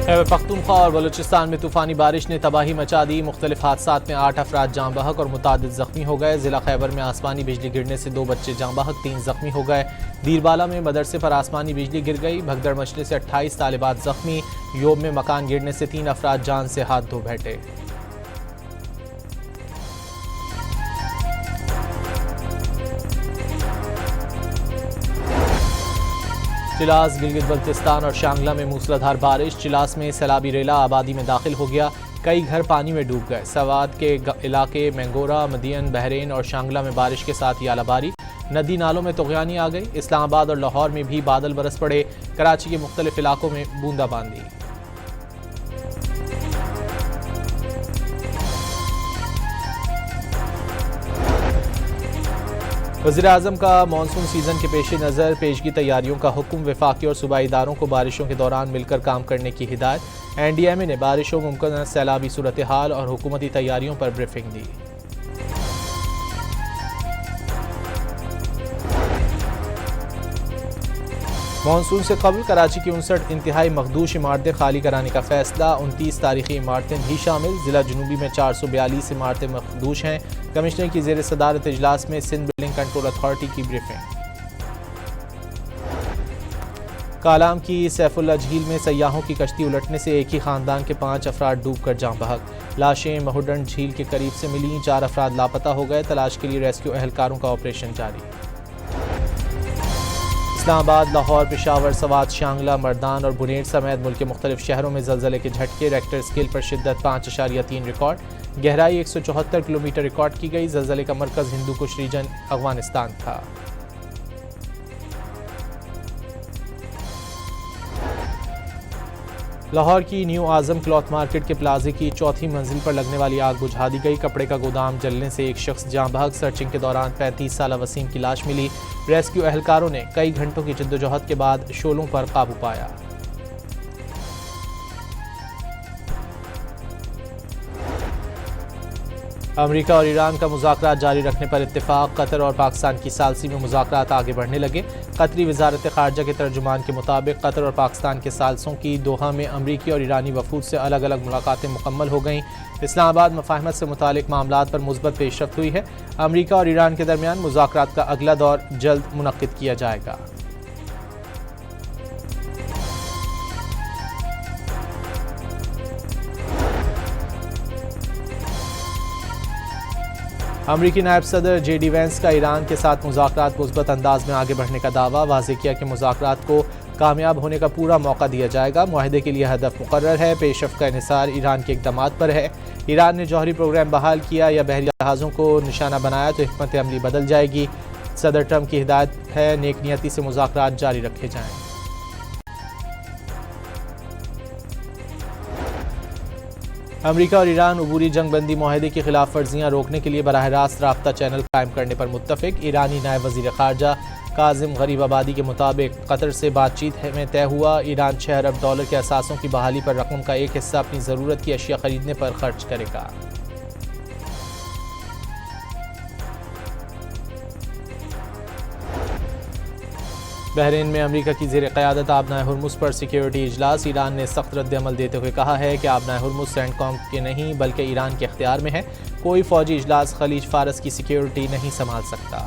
खैबर पख्तूनख्वा और बलूचिस्तान में तूफानी बारिश ने तबाही मचा दी। मुख्तलिफ हादसात में 8 अफराद जाँ बहक और मुतादिद जख्मी हो गए। जिला खैबर में आसमानी बिजली गिरने से 2 बच्चे जाँ बहक, 3 जख्मी हो गए। दीरबाला में मदरसे पर आसमानी बिजली गिर गई। भगदड़ मचने से 28 तालिबात जख्मी। योब में मकान गिरने से 3 अफराद जान से हाथ धो बैठे। चिलास, गिलगित बल्तिस्तान और शांगला में मूसलाधार बारिश। चिलास में सैलाबी रेला आबादी में दाखिल हो गया। कई घर पानी में डूब गए। सवात के इलाके मैंगोरा, मदियन, बहरेन और शांगला में बारिश के साथ यालाबारी। नदी नालों में तुगयानी आ गई। इस्लामाबाद और लाहौर में भी बादल बरस पड़े। कराची के मुख्तलिफ इलाकों में बूंदाबांदी। वज़ीर-ए-आज़म का मानसून सीजन के पेश नज़र पेशगी तैयारियों का हुक्म। वफाकी और सूबाई इदारों को बारिशों के दौरान मिलकर काम करने की हिदायत। NDMA ने बारिशों, मुमकिन सैलाबी सूरत हाल और हुकूमती तैयारियों पर ब्रीफिंग दी। मानसून से कबल कराची की 59 इंतहाई मखदूश इमारतें खाली कराने का फैसला। 29 तारीखी इमारतें भी शामिल। जिला जनूबी में 442 इमारतें मखदूश हैं। कमिश्नर की ज़ेर सदारत इजलास में सिंध बिल्डिंग कंट्रोल अथॉरिटी की ब्रीफिंग। कालाम की सैफुल्ला झील में सयाहों की कश्ती उलटने से एक ही खानदान के 5 अफराद डूबकर जाँ बहक। लाशें महुडन झील के करीब से मिली। 4 अफराद लापता हो गए। तलाश के लिए रेस्क्यू एहलकारों का ऑपरेशन जारी। इस्लामाबाद, लाहौर, पेशावर, सवात, शांगला, मर्दान और बुनेट समेत मुल्क के मुख्तलिफ शहरों में ज़लज़ले के झटके। रेक्टर स्केल पर शिद्दत 5.3 रिकॉर्ड। गहराई 174 किलोमीटर रिकॉर्ड की गई। ज़लज़ले का मरकज़ हिंदू कुश रीजन अफगानिस्तान था। लाहौर की न्यू आज़म क्लॉथ मार्केट के प्लाजे की 4थी मंजिल पर लगने वाली आग बुझा दी गई। कपड़े का गोदाम जलने से एक शख्स जाँ बहक। सर्चिंग के दौरान 35 साला वसीम की लाश मिली। रेस्क्यू एहलकारों ने कई घंटों की जद्दोजहद के बाद शोलों पर काबू पाया। अमेरिका और ईरान का मुज़ाकरात जारी रखने पर इत्तेफाक। कतर और पाकिस्तान की सालसी में मुज़ाकरात आगे बढ़ने लगे। कतरी वज़ारत ख़ारजा के तर्जुमान के मुताबिक कतर और पाकिस्तान के सालसों की दोहा में अमरीकी और ईरानी वफूद से अलग अलग मुलाकातें मुकम्मल हो गईं। इस्लामाबाद मफाहमत से मुतालिक मामलात पर मुस्बत पेशरफ्त हुई है। अमरीका और ईरान के दरमियान मुज़ाकरात का अगला दौर जल्द मुनक्किद किया जाएगा। अमरीकी नायब सदर JD वैंस का ईरान के साथ मुज़ाकरात मुस्बत अंदाज में आगे बढ़ने का दावा। वाज़ेह किया कि मुज़ाकरात को कामयाब होने का पूरा मौका दिया जाएगा। मुआहदे के लिए हदफ मुकर्रर है। पेशरफ्त का इन्हिसार ईरान के इक़दामात पर है। ईरान ने जौहरी प्रोग्राम बहाल किया या बहरी जहाज़ों को निशाना बनाया तो हिकमत अमली बदल जाएगी। सदर ट्रंप की हिदायत है नेक नियती से मुज़ाकरात जारी रखे जाएँ। अमरीका और ईरान अबूरी जंगबंदी मुआहदे की खिलाफ वर्जियाँ रोकने के लिए बराह रास्त राब्ता चैनल कायम करने पर मुत्तफिक। ईरानी नायब वज़ीर ख़ारजा काजिम गरीबाबादी के मुताबिक कतर से बातचीत में तय हुआ ईरान $6 अरब के असासों की बहाली पर रकम का एक हिस्सा अपनी ज़रूरत की अशिया खरीदने पर खर्च करेगा। बहरीन में अमरीका की ज़ेर क़यादत आबनाए हुर्मुज़ पर सिक्योरिटी इजलास। ईरान ने सख्त रद्द-ए-अमल देते हुए कहा है कि आबनाए हुर्मुज़ सेंडकॉम के नहीं बल्कि ईरान के इख्तियार में है। कोई फ़ौजी इजलास खलीज फ़ारस की सिक्योरिटी नहीं संभाल सकता।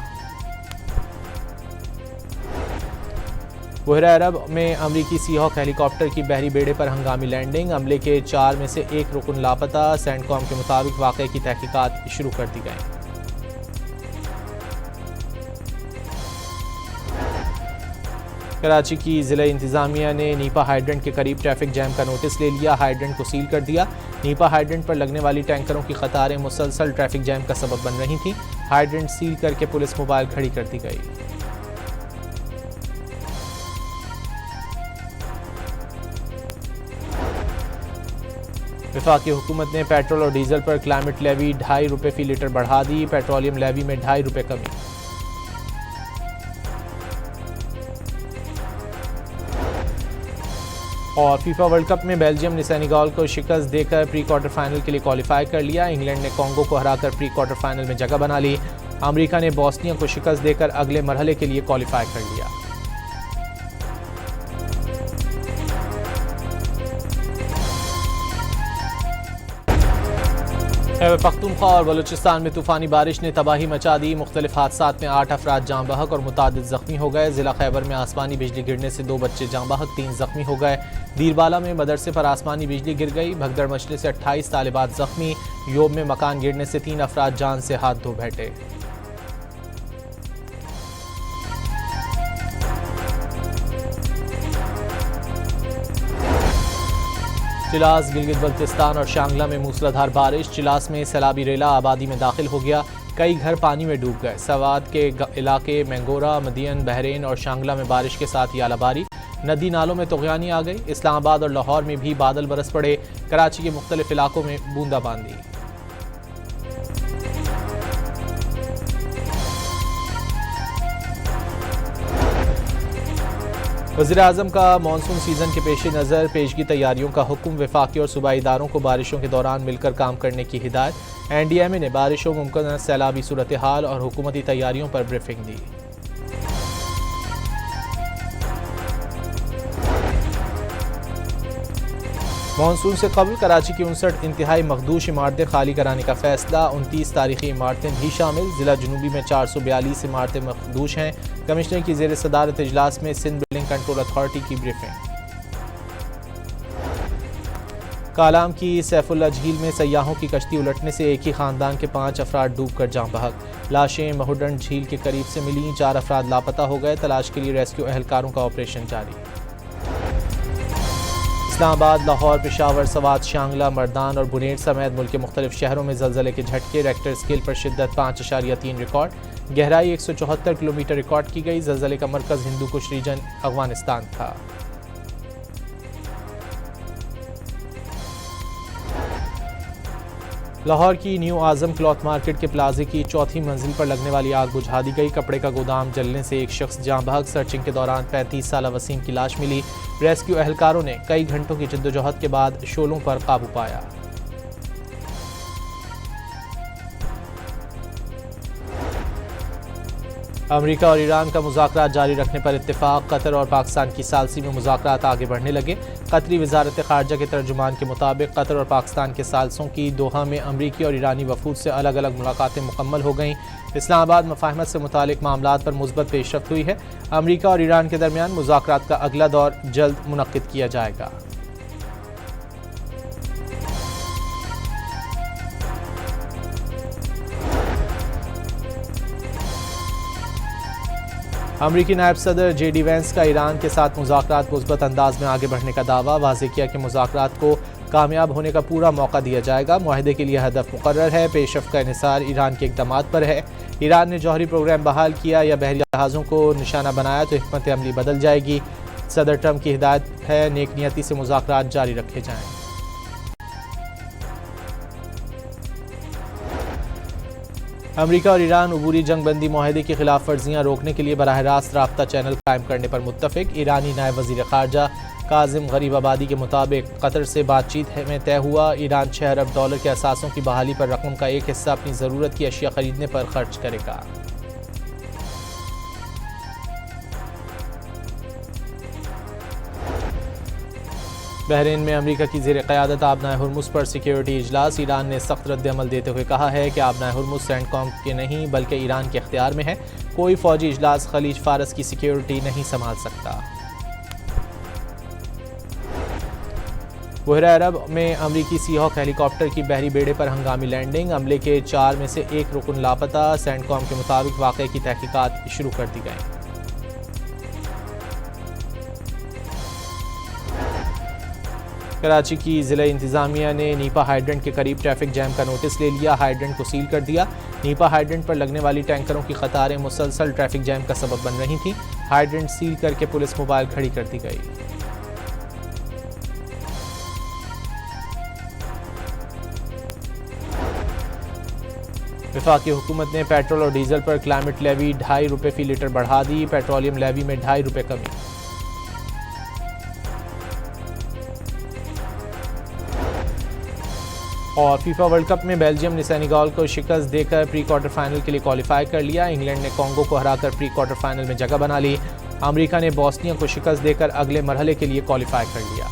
बहरा अरब में अमरीकी सीहॉक हेलीकॉप्टर की बहरी बेड़े पर हंगामी लैंडिंग। अमले के 4 में से 1 रुकन लापता। सेंडकॉम के मुताबिक वाक़े की तहकीकात शुरू कर दी गई। कराची की ज़िला इंतज़ामिया ने नीपा हाइड्रेंट के करीब ट्रैफिक जैम का नोटिस ले लिया। हाइड्रेंट को सील कर दिया। नीपा हाइड्रेंट पर लगने वाली टैंकरों की कतारें मुसलसल ट्रैफिक जैम का सबब बन रही थीं। हाइड्रेंट सील करके पुलिस मोबाइल खड़ी कर दी गई। वफाकी हुकूमत ने पेट्रोल और डीजल पर क्लाइमेट लेवी ₹2.5 फी लीटर बढ़ा दी। पेट्रोलियम लेवी में ₹2.5 कमी। और फीफा वर्ल्ड कप में बेल्जियम ने सेनेगल को शिकस्त देकर प्री क्वार्टर फाइनल के लिए क्वालिफाई कर लिया। इंग्लैंड ने कॉन्गो को हराकर प्री क्वार्टर फाइनल में जगह बना ली। अमेरिका ने बोस्निया को शिकस्त देकर अगले मरहले के लिए क्वालिफाई कर लिया। खैबर पख्तूनख्वा और बलूचिस्तान में तूफानी बारिश ने तबाही मचा दी। मुख्तलिफ हादसात में 8 अफराद जाँ बहक और मुतादिद जख्मी हो गए। जिला खैबर में आसमानी बिजली गिरने से 2 बच्चे जाँ बहक, 3 जख्मी हो गए। दीरबाला में मदरसे पर आसमानी बिजली गिर गई। भगदड़ मचने से 28 तालिबात जख्मी। योब में मकान गिरने से 3 अफराद जान से हाथ धो बैठे। चिलास, गिलगित बल्तिस्तान और शांगला में मूसलाधार बारिश। चिलास में सैलाबी रेला आबादी में दाखिल हो गया। कई घर पानी में डूब गए। सवात के इलाके मैंगोरा, मदियन, बहरेन और शांगला में बारिश के साथ यालाबारी। नदी नालों में तुगयानी आ गई। इस्लामाबाद और लाहौर में भी बादल बरस पड़े। कराची के मुख्तलिफ इलाकों में बूंदाबांदी। वज़ीर-ए-आज़म का मानसून सीज़न के पेश नज़र पेशगी तैयारियों का हुक्म। वफाकी और सूबाई इदारों को बारिशों के दौरान मिलकर काम करने की हिदायत। NDMA ने बारिशों, मुमकिन सैलाबी सूरत हाल और हुकूमती तैयारियों पर ब्रीफिंग दी। मानसून से कबल कराची की 59 इंतहाई मखदूश इमारतें खाली कराने का फैसला। 29 तारीखी इमारतें भी शामिल। जिला जनूबी में 442 इमारतें मखदूश हैं। कमिश्नर की ज़ेर सदारत इजलास में सिंध बिल्डिंग कंट्रोल अथॉरिटी की ब्रीफिंग। कालाम की सैफुल्ला झील में सयाहों की कश्ती उलटने से एक ही खानदान के 5 अफराद डूबकर जाँ बहक। लाशें महुडन झील के करीब से मिली। 4 अफराद लापता हो गए। तलाश के लिए रेस्क्यू एहलकारों का ऑपरेशन जारी। इस्लामाबाद, लाहौर, पेशावर, सवात, शांगला, मर्दान और बुनेट समेत मुल्क के मुख्तलिफ शहरों में ज़लज़ले के झटके। रेक्टर स्केल पर शिद्दत 5.3 रिकॉर्ड। गहराई 174 किलोमीटर रिकॉर्ड की गई। ज़लज़ले का मरकज़ हिंदू कुश रीजन अफगानिस्तान था। लाहौर की न्यू आज़म क्लॉथ मार्केट के प्लाजे की 4थी मंजिल पर लगने वाली आग बुझा दी गई। कपड़े का गोदाम जलने से एक शख्स जाँ बहक। सर्चिंग के दौरान 35 साला वसीम की लाश मिली। रेस्क्यू एहलकारों ने कई घंटों की जद्दोजहद के बाद शोलों पर काबू पाया। अमेरिका और ईरान का मुज़ाकरात जारी रखने पर इत्तेफाक। कतर और पाकिस्तान की सालसी में मुज़ाकरात आगे बढ़ने लगे। कतरी वज़ारत ख़ारजा के तर्जुमान के मुताबिक कतर और पाकिस्तान के सालसों की दोहा में अमरीकी और ईरानी वफूद से अलग अलग मुलाकातें मुकम्मल हो गईं। इस्लामाबाद मफाहमत से मुतालिक मामलात पर मुस्बत पेशरफ्त हुई है। अमरीका और ईरान के दरमियान मुज़ाकरात का अगला दौर जल्द मुनक्किद किया जाएगा। अमरीकी नायब सदर JD वैंस का ईरान के साथ मुज़ाकरात मुस्बत अंदाज में आगे बढ़ने का दावा। वाज़ेह किया कि मुज़ाकरात को कामयाब होने का पूरा मौका दिया जाएगा। मुआहदे के लिए हदफ मुकर्रर है। पेशरफ्त का इन्हिसार ईरान के इक़दामात पर है। ईरान ने जौहरी प्रोग्राम बहाल किया या बहरी जहाज़ों को निशाना बनाया तो हिकमत अमली बदल जाएगी। सदर ट्रंप की हिदायत है नेक नियती से मुज़ाकरात जारी रखे जाएँ। अमरीका और ईरान अबूरी जंगबंदी मुआहदे की खिलाफ वर्जियाँ रोकने के लिए बराह रास्त राब्ता चैनल कायम करने पर मुत्तफिक। ईरानी नायब वज़ीर ख़ारजा काजिम गरीबाबादी के मुताबिक कतर से बातचीत में तय हुआ ईरान $6 अरब के असासों की बहाली पर रकम का एक हिस्सा अपनी ज़रूरत की अशिया खरीदने पर खर्च करेगा। बहरीन में अमरीका की ज़ेर क़यादत आबनाए हुर्मुज़ पर सिक्योरिटी इजलास। ईरान ने सख्त रद्द-ए-अमल देते हुए कहा है कि आबनाए हुर्मुज़ सेंडकॉम के नहीं बल्कि ईरान के इख्तियार में है। कोई फ़ौजी इजलास खलीज फ़ारस की सिक्योरिटी नहीं संभाल सकता। बहरा अरब में अमरीकी सीहॉक हेलीकॉप्टर की बहरी बेड़े पर हंगामी लैंडिंग। अमले के 4 में से 1 रुकन लापता। सेंडकॉम के मुताबिक वाक़े की तहकीकात शुरू कर दी गई। कराची की ज़िला इंतज़ामिया ने नीपा हाइड्रेंट के करीब ट्रैफिक जैम का नोटिस ले लिया। हाइड्रेंट को सील कर दिया। नीपा हाइड्रेंट पर लगने वाली टैंकरों की कतारें मुसलसल ट्रैफिक जैम का सबब बन रही थीं। हाइड्रेंट सील करके पुलिस मोबाइल खड़ी कर दी गई। वफाकी हुकूमत ने पेट्रोल और डीजल पर क्लाइमेट लेवी ₹2.5 फी लीटर बढ़ा दी। पेट्रोलियम लेवी में ₹2.5 कमी। और फीफा वर्ल्ड कप में बेल्जियम ने सेनेगल को शिकस्त देकर प्री क्वार्टर फाइनल के लिए क्वालिफाई कर लिया। इंग्लैंड ने कॉन्गो को हराकर प्री क्वार्टर फाइनल में जगह बना ली। अमेरिका ने बोस्निया को शिकस्त देकर अगले मरहले के लिए क्वालिफाई कर लिया।